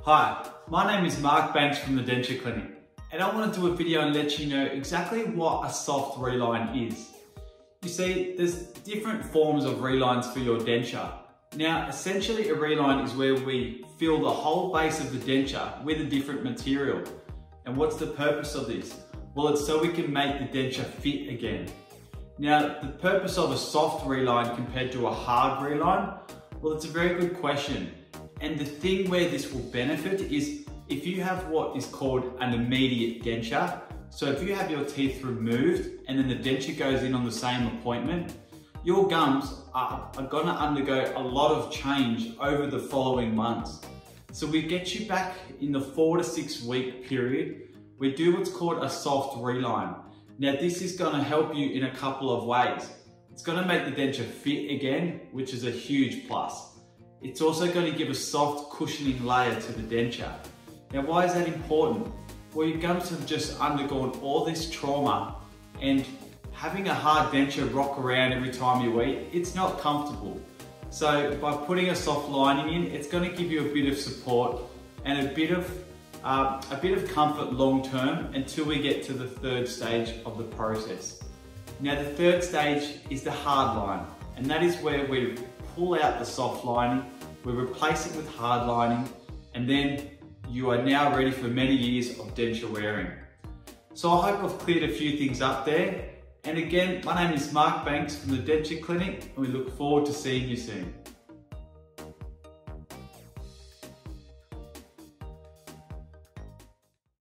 Hi, my name is Mark Banks from the Denture Clinic, and I want to do a video and let you know exactly what a soft reline is. You see, there's different forms of relines for your denture. Now, essentially a reline is where we fill the whole base of the denture with a different material. And what's the purpose of this? Well, it's so we can make the denture fit again. Now, the purpose of a soft reline compared to a hard reline, well, it's a very good question. And the thing where this will benefit is if you have what is called an immediate denture. So if you have your teeth removed and then the denture goes in on the same appointment, your gums are gonna undergo a lot of change over the following months. So we get you back in the 4 to 6 week period. We do what's called a soft reline. Now this is gonna help you in a couple of ways. It's gonna make the denture fit again, which is a huge plus. It's also going to give a soft cushioning layer to the denture. Now why is that important? Well, your gums have just undergone all this trauma, and having a hard denture rock around every time you eat, it's not comfortable. So by putting a soft lining in, it's going to give you a bit of support and a bit of comfort long term until we get to the third stage of the process. Now the third stage is the hard line, and that is where we pull out the soft lining, we replace it with hard lining, and then you are now ready for many years of denture wearing. So I hope I've cleared a few things up there. And again, my name is Mark Banks from the Denture Clinic, and we look forward to seeing you soon.